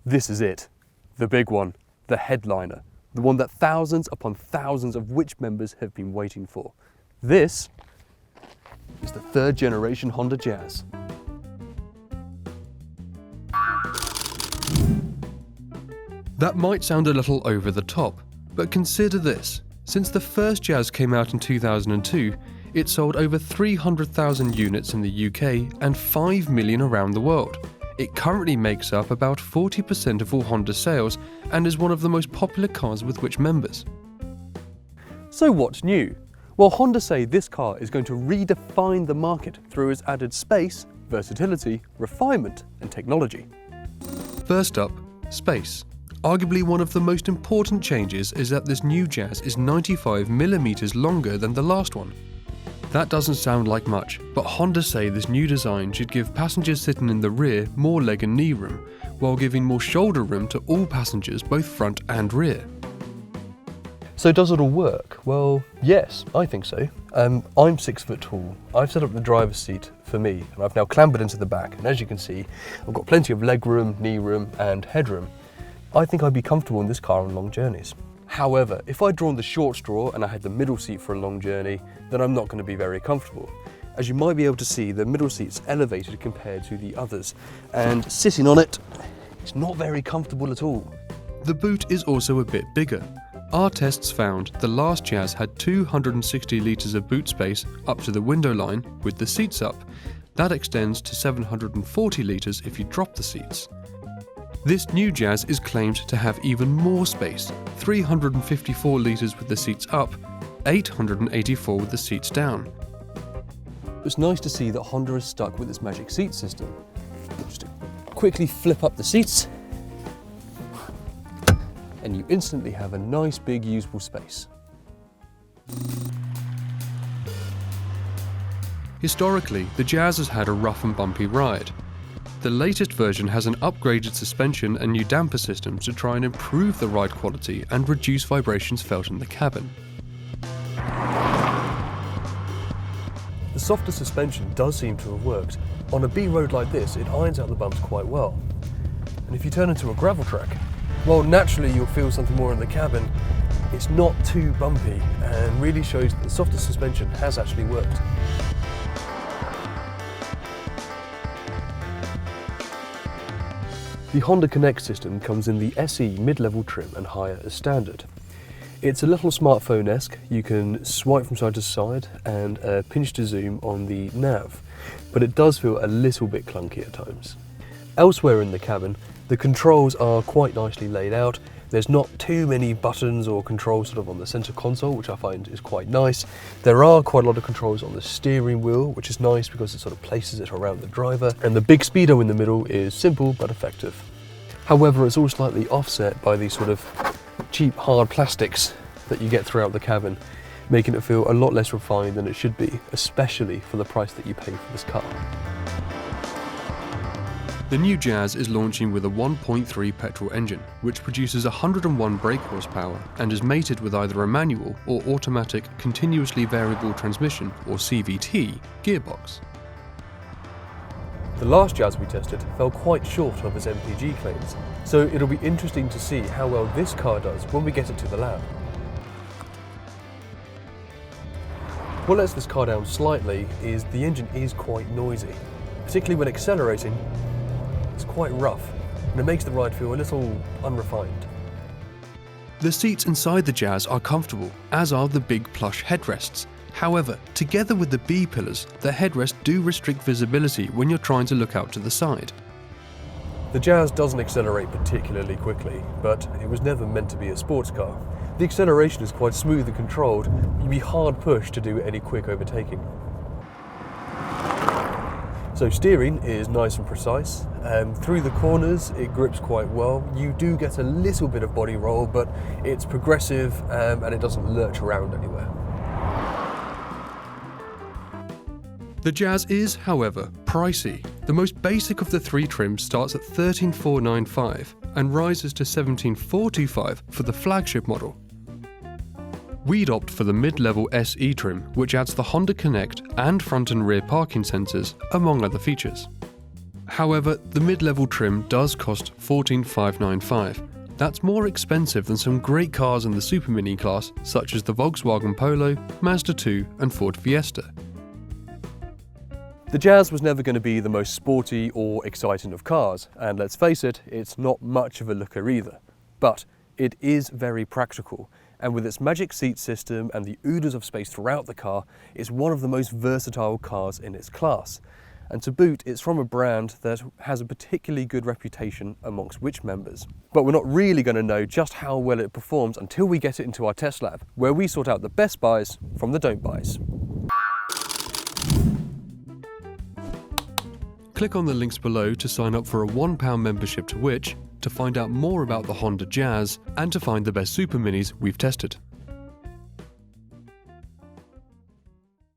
This is it, the big one, the headliner, the one that thousands upon thousands of Which members have been waiting for. This is the third generation Honda Jazz. That might sound a little over the top, but consider this. Since the first Jazz came out in 2002, it sold over 300,000 units in the UK and 5 million around the world. It currently makes up about 40% of all Honda sales and is one of the most popular cars with Which members. So what's new? Well, Honda say this car is going to redefine the market through its added space, versatility, refinement and technology. First up, space. Arguably one of the most important changes is that this new Jazz is 95mm longer than the last one. That doesn't sound like much, but Honda say this new design should give passengers sitting in the rear more leg and knee room, while giving more shoulder room to all passengers both front and rear. So does it all work? Well, yes, I think so. I'm 6 foot tall. I've set up the driver's seat for me, and I've now clambered into the back, and as you can see, I've got plenty of leg room, knee room and headroom. I think I'd be comfortable in this car on long journeys. However, if I'd drawn the short straw and I had the middle seat for a long journey, then I'm not going to be very comfortable. As you might be able to see, the middle seat's elevated compared to the others, and sitting on it, it's not very comfortable at all. The boot is also a bit bigger. Our tests found the last Jazz had 260 litres of boot space up to the window line with the seats up. That extends to 740 litres if you drop the seats. This new Jazz is claimed to have even more space, 354 litres with the seats up, 884 with the seats down. It's nice to see that Honda is stuck with its magic seat system. Just to quickly flip up the seats, and you instantly have a nice big usable space. Historically, the Jazz has had a rough and bumpy ride. The latest version has an upgraded suspension and new damper systems to try and improve the ride quality and reduce vibrations felt in the cabin. The softer suspension does seem to have worked. On a B road like this, it irons out the bumps quite well. And if you turn into a gravel track, well, naturally you'll feel something more in the cabin. It's not too bumpy and really shows that the softer suspension has actually worked. The Honda Connect system comes in the SE mid-level trim and higher as standard. It's a little smartphone-esque. You can swipe from side to side and pinch to zoom on the nav, but it does feel a little bit clunky at times. Elsewhere in the cabin, the controls are quite nicely laid out. There's not too many buttons or controls sort of on the center console, which I find is quite nice. There are quite a lot of controls on the steering wheel, which is nice because it sort of places it around the driver. And the big speedo in the middle is simple but effective. However, it's all slightly offset by these sort of cheap hard plastics that you get throughout the cabin, making it feel a lot less refined than it should be, especially for the price that you pay for this car. The new Jazz is launching with a 1.3 petrol engine, which produces 101 brake horsepower and is mated with either a manual or automatic continuously variable transmission, or CVT, gearbox. The last Jazz we tested fell quite short of its MPG claims, so it'll be interesting to see how well this car does when we get it to the lab. What lets this car down slightly is the engine is quite noisy, particularly when accelerating. It's quite rough, and it makes the ride feel a little unrefined. The seats inside the Jazz are comfortable, as are the big plush headrests. However, together with the B-pillars, the headrests do restrict visibility when you're trying to look out to the side. The Jazz doesn't accelerate particularly quickly, but it was never meant to be a sports car. The acceleration is quite smooth and controlled. You'd be hard pushed to do any quick overtaking. So steering is nice and precise. Through the corners, it grips quite well. You do get a little bit of body roll, but it's progressive and it doesn't lurch around anywhere. The Jazz is, however, pricey. The most basic of the three trims starts at $13,495 and rises to $17,425 for the flagship model. We'd opt for the mid-level SE trim, which adds the Honda Connect and front and rear parking sensors, among other features. However, the mid-level trim does cost $14,595. That's more expensive than some great cars in the Super Mini class, such as the Volkswagen Polo, Mazda 2 and Ford Fiesta. The Jazz was never going to be the most sporty or exciting of cars, and let's face it, it's not much of a looker either. But it is very practical, and with its magic seat system and the oodles of space throughout the car, it's one of the most versatile cars in its class. And to boot, it's from a brand that has a particularly good reputation amongst Which members. But we're not really going to know just how well it performs until we get it into our test lab, where we sort out the best buys from the don't buys. Click on the links below to sign up for a £1 membership to Which, to find out more about the Honda Jazz, and to find the best Super Minis we've tested.